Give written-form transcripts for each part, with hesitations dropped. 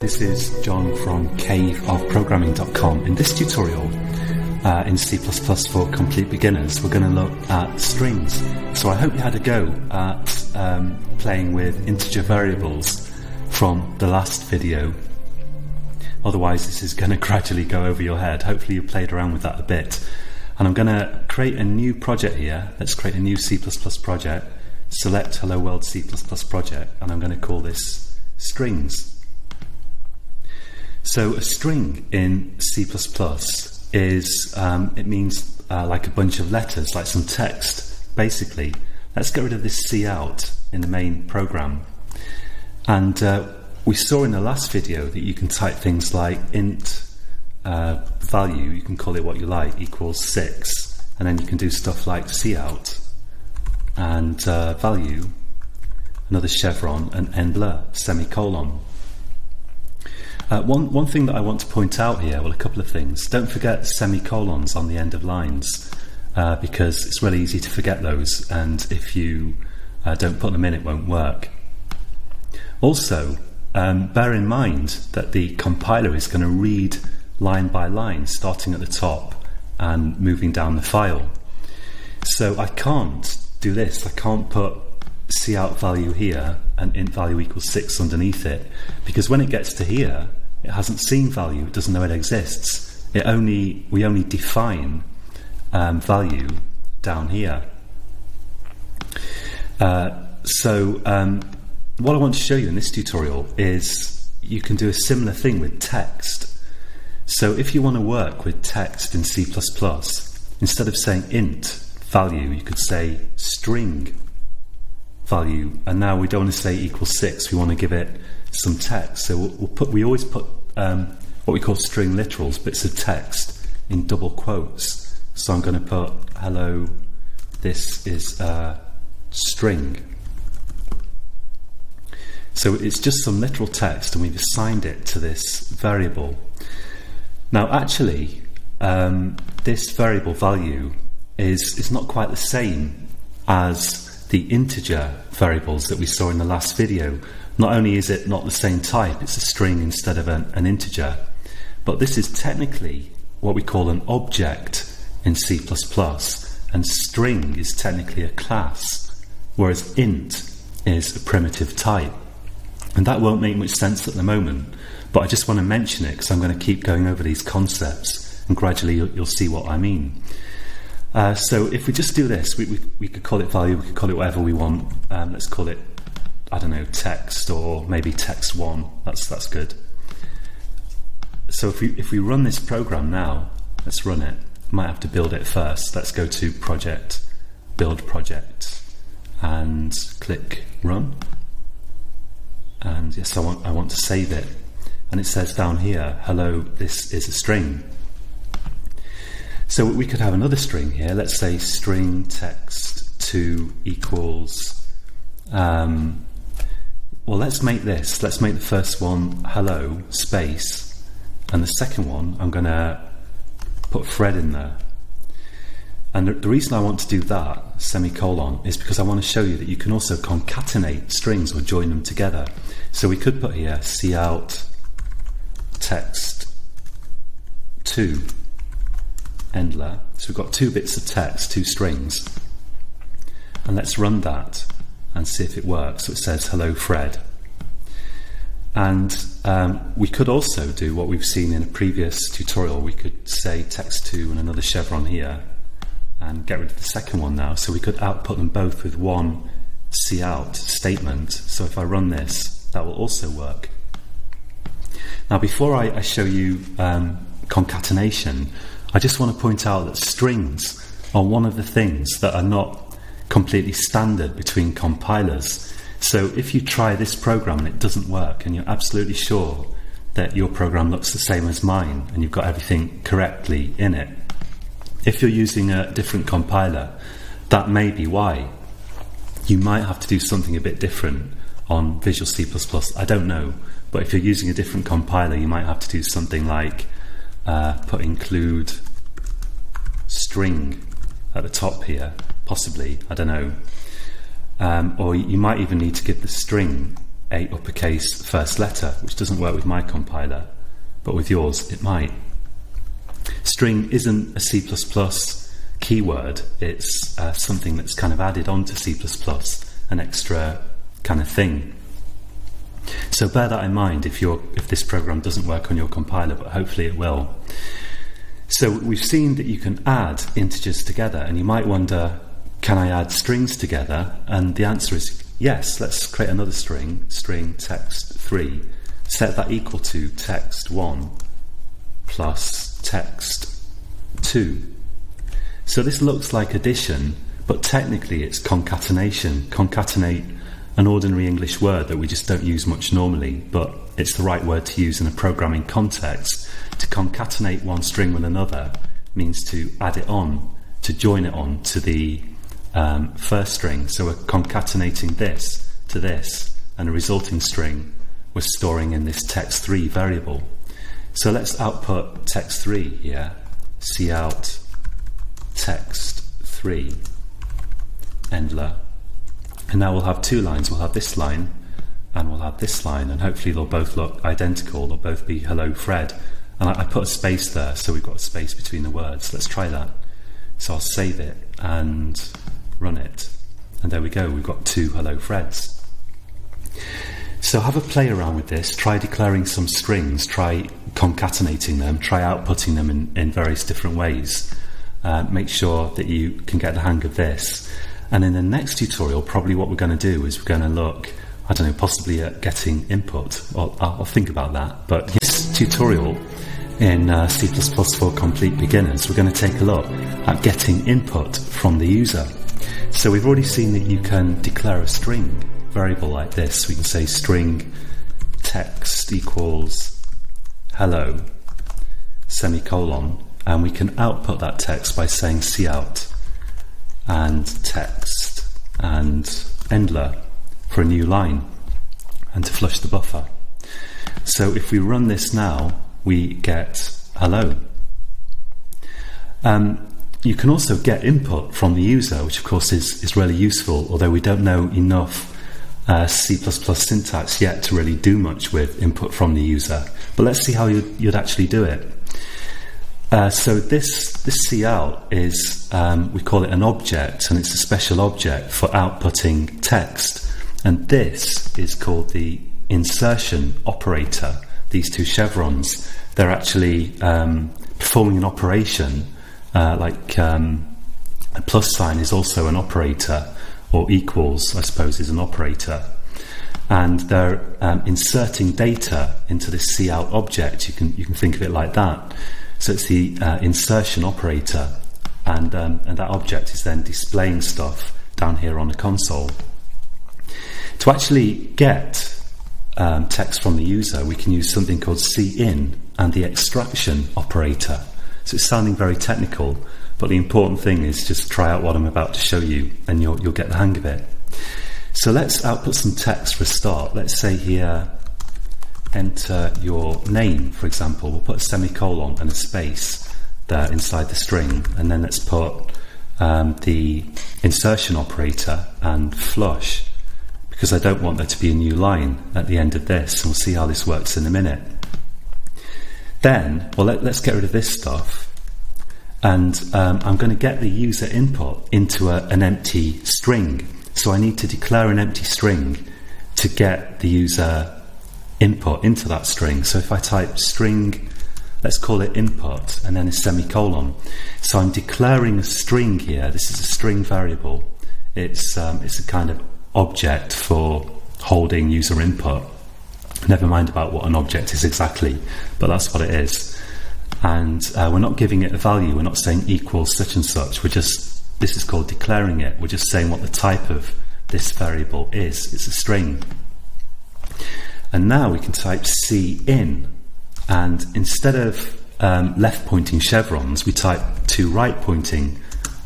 This is John from caveofprogramming.com. In this tutorial in C++ for complete beginners, we're going to look at strings. So I hope you had a go at playing with integer variables from the last video. Otherwise this is going to gradually go over your head. Hopefully you played around with that a bit. And I'm going to create a new project here. Let's create a new C++ project. Select Hello World C++ project, and I'm going to call this strings. So a string in C++ is, it means like a bunch of letters, like some text, basically. Let's get rid of this cout in the main program. And we saw in the last video that you can type things like int value, you can call it what you like, equals 6. And then you can do stuff like cout and value, another chevron, and endler, semicolon. One thing that I want to point out here, well, a couple of things. Don't forget semicolons on the end of lines because it's really easy to forget those, and if you don't put them in, it won't work. Also, bear in mind that the compiler is going to read line by line, starting at the top and moving down the file. So I can't do this. I can't put cout value here and int value equals 6 underneath it, because when it gets to here, it hasn't seen value, it doesn't know it exists. We only define value down here. So what I want to show you in this tutorial is you can do a similar thing with text. So if you want to work with text in C++, instead of saying int value, you could say string value, and now we don't want to say equals 6, we want to give it some text. So we always put what we call string literals, bits of text, in double quotes. So I'm going to put hello, this is a string. So it's just some literal text, and we've assigned it to this variable. Now actually this variable value is not quite the same as the integer variables that we saw in the last video. Not only is it not the same type, it's a string instead of an integer, but this is technically what we call an object in C++, and string is technically a class, whereas int is a primitive type. And that won't make much sense at the moment, but I just want to mention it because I'm going to keep going over these concepts, and gradually you'll see what I mean. So if we just do this, we could call it value, we could call it whatever we want. Let's call it, I don't know, text, or maybe text1. That's good. So if we run this program now, let's run it. Might have to build it first. Let's go to project, build project, and click run. And yes, I want to save it. And it says down here, hello, this is a string. So we could have another string here. Let's say string text2 equals, well, let's make this. Let's make the first one hello space, and the second one I'm going to put Fred in there. And the reason I want to do that, semicolon, is because I want to show you that you can also concatenate strings or join them together. So we could put here cout text2 endler. So we've got two bits of text, two strings, and let's run that and see if it works. So it says hello Fred, and we could also do what we've seen in a previous tutorial. We could say text2 and another chevron here and get rid of the second one now, so we could output them both with one cout statement. So if I run this, that will also work. Now before I show you concatenation, I just want to point out that strings are one of the things that are not completely standard between compilers. So if you try this program and it doesn't work, and you're absolutely sure that your program looks the same as mine and you've got everything correctly in it, if you're using a different compiler, that may be why. You might have to do something a bit different on Visual C++, I don't know, but if you're using a different compiler, you might have to do something like put include string at the top here, possibly, I don't know. Or you might even need to give the string a uppercase first letter, which doesn't work with my compiler, but with yours it might. String isn't a C++ keyword, it's something that's kind of added on to C++, an extra kind of thing. So bear that in mind if this program doesn't work on your compiler, but hopefully it will. So we've seen that you can add integers together, and you might wonder, can I add strings together? And the answer is yes. Let's create another string text3, set that equal to text1 plus text2. So this looks like addition, but technically it's concatenation. Concatenate an ordinary English word that we just don't use much normally, but it's the right word to use in a programming context. To concatenate one string with another means to add it on, to join it on to the first string. So we're concatenating this to this, and a resulting string we're storing in this text3 variable. So let's output text3 here, cout text3 endler. And now we'll have two lines. We'll have this line and we'll have this line, and hopefully they'll both look identical. They'll both be hello Fred. And I put a space there, so we've got a space between the words. Let's try that. So I'll save it and run it. And there we go, we've got two hello Freds. So have a play around with this. Try declaring some strings, try concatenating them, try outputting them in various different ways. Make sure that you can get the hang of this. And in the next tutorial, probably what we're going to do is we're going to look, I don't know, possibly at getting input. I'll think about that. But this tutorial in C++ for complete beginners, we're going to take a look at getting input from the user. So we've already seen that you can declare a string variable like this. We can say string text equals hello semicolon, and we can output that text by saying cout and text and endler for a new line and to flush the buffer. So if we run this now, we get hello. You can also get input from the user, which of course is really useful, although we don't know enough C++ syntax yet to really do much with input from the user. But let's see how you'd actually do it. So this cout is, we call it an object, and it's a special object for outputting text. And this is called the insertion operator. These two chevrons, they're actually performing an operation, like a plus sign is also an operator, or equals, I suppose, is an operator. And they're inserting data into this cout object. You can think of it like that. So it's the insertion operator, and that object is then displaying stuff down here on the console. To actually get text from the user, we can use something called cin and the extraction operator. So it's sounding very technical, but the important thing is just try out what I'm about to show you, and you'll get the hang of it. So let's output some text for a start. Let's say here, enter your name, for example. We'll put a semicolon and a space there inside the string, and then let's put the insertion operator and flush, because I don't want there to be a new line at the end of this, and we'll see how this works in a minute. Then, well, let's get rid of this stuff, and I'm going to get the user input into an empty string. So I need to declare an empty string to get the user input into that string. So if I type string, let's call it input, and then a semicolon. So I'm declaring a string here. This is a string variable. It's a kind of object for holding user input. Never mind about what an object is exactly, but that's what it is. And we're not giving it a value. We're not saying equals such and such. This is called declaring it. We're just saying what the type of this variable is. It's a string. And now we can type cin, and instead of left pointing chevrons, we type two right pointing,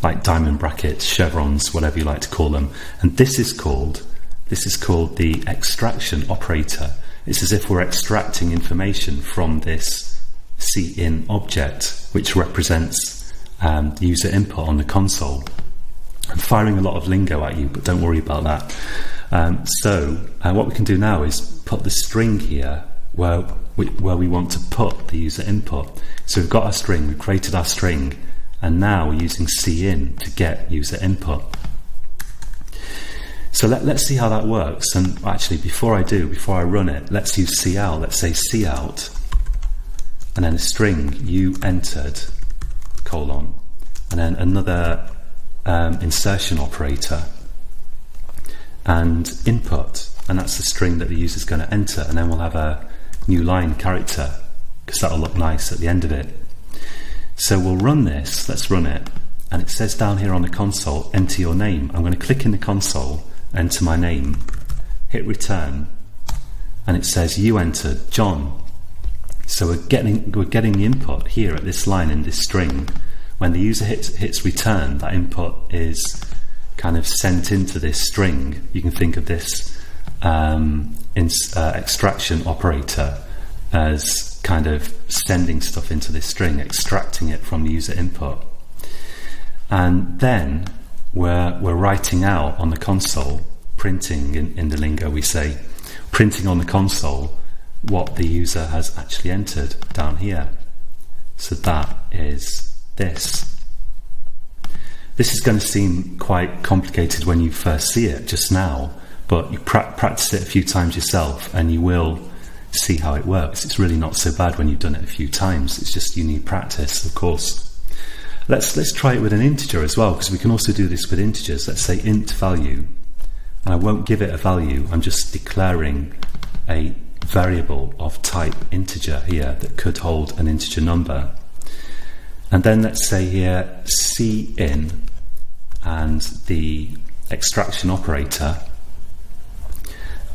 like diamond brackets, chevrons, whatever you like to call them. And this is called the extraction operator. It's as if we're extracting information from this cin object, which represents user input on the console. I'm firing a lot of lingo at you, but don't worry about that. What we can do now is put the string here where we want to put the user input. So we've got our string, we've created our string, and now we're using cin to get user input. So let's see how that works. And actually, before I run it, let's use cout. Let's say cout, and then a string you entered, colon, and then another insertion operator, and input, and that's the string that the user's going to enter, and then we'll have a new line character, because that'll look nice at the end of it. So we'll run this, let's run it, and it says down here on the console, enter your name. I'm going to click in the console, enter my name, hit return, and it says you entered John. So we're getting the input here at this line in this string. When the user hits return, that input is kind of sent into this string. You can think of this extraction operator as kind of sending stuff into this string, extracting it from the user input. And then we're writing out on the console, printing in the lingo we say, printing on the console what the user has actually entered down here. So that is this. This is going to seem quite complicated when you first see it just now, but you practice it a few times yourself and you will see how it works. It's really not so bad when you've done it a few times. It's just you need practice, of course. Let's try it with an integer as well, because we can also do this with integers. Let's say int value, and I won't give it a value. I'm just declaring a variable of type integer here that could hold an integer number. And then let's say here cin and the extraction operator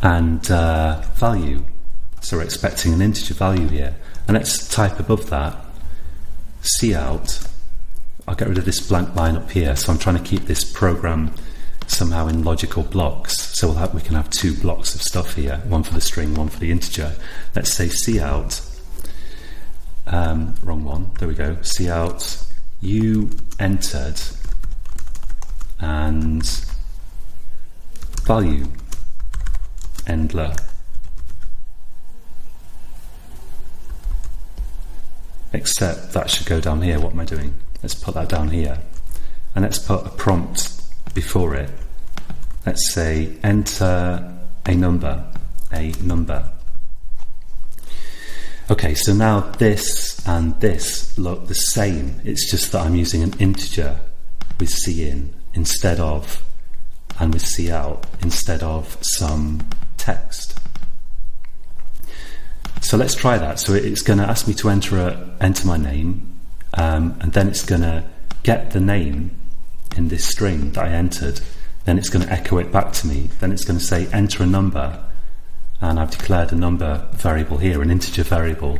and value. So we're expecting an integer value here. And let's type above that cout. I'll get rid of this blank line up here. So I'm trying to keep this program somehow in logical blocks. So we can have two blocks of stuff here, one for the string, one for the integer. Let's say cout. Wrong one. There we go. Cout. You entered and value endler. Except that should go down here. What am I doing? Let's put that down here, and let's put a prompt before it. Let's say enter a number. Okay, so now this and this look the same. It's just that I'm using an integer with cin instead of, and with cout instead of some text. So let's try that. So it's going to ask me to enter my name, and then it's going to get the name in this string that I entered. Then it's going to echo it back to me. Then it's going to say enter a number, and I've declared a number variable here, an integer variable,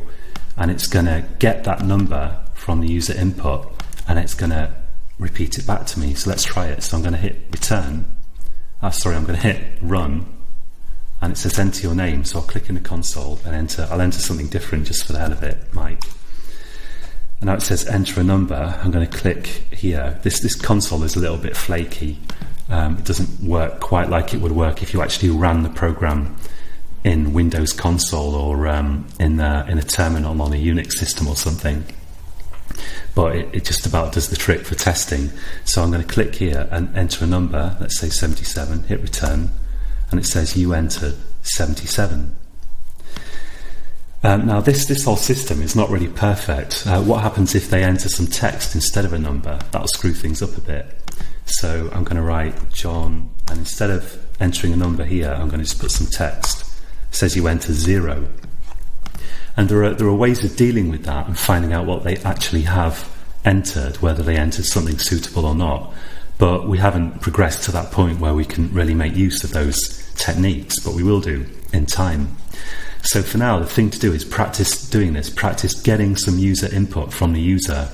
and it's going to get that number from the user input, and it's going to repeat it back to me. So let's try it. So I'm going to hit return. I'm going to hit run, and it says enter your name. So I'll click in the console and I'll enter something different just for the hell of it, Mike. And now it says enter a number. I'm going to click here. This console is a little bit flaky. It doesn't work quite like it would work if you actually ran the program in Windows console or in a terminal on a Unix system or something. But it just about does the trick for testing. So I'm going to click here and enter a number. Let's say 77. Hit return, and it says you entered 77. Now this whole system is not really perfect. What happens if they enter some text instead of a number? That'll screw things up a bit. So I'm going to write John, and instead of entering a number here, I'm going to just put some text. It says you enter 0. And there are ways of dealing with that and finding out what they actually have entered, whether they entered something suitable or not. But we haven't progressed to that point where we can really make use of those techniques, but we will do in time. So for now, the thing to do is practice doing this, practice getting some user input from the user,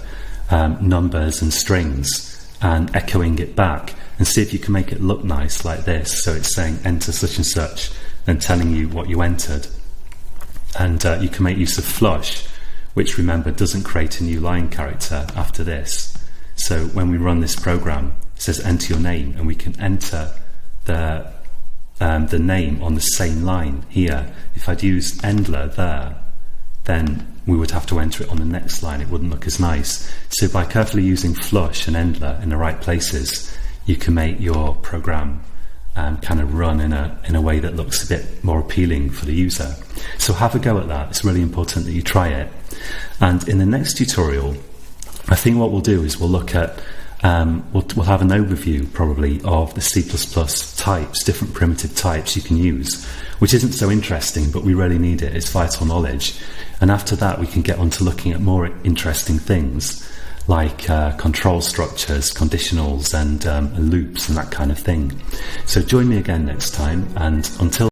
numbers and strings, and echoing it back, and see if you can make it look nice like this. So it's saying enter such and such, and telling you what you entered. And you can make use of flush, which, remember, doesn't create a new line character after this. So when we run this program, it says enter your name, and we can enter the the name on the same line here. If I'd used Endler there, then we would have to enter it on the next line. It wouldn't look as nice. So by carefully using flush and Endler in the right places, you can make your program kind of run in a way that looks a bit more appealing for the user. So have a go at that. It's really important that you try it. And in the next tutorial, I think what we'll do is we'll look at we'll have an overview probably of the C++ types, different primitive types you can use, which isn't so interesting, but we really need it. It's vital knowledge. And after that, we can get on to looking at more interesting things like control structures, conditionals, and loops and that kind of thing. So join me again next time, and until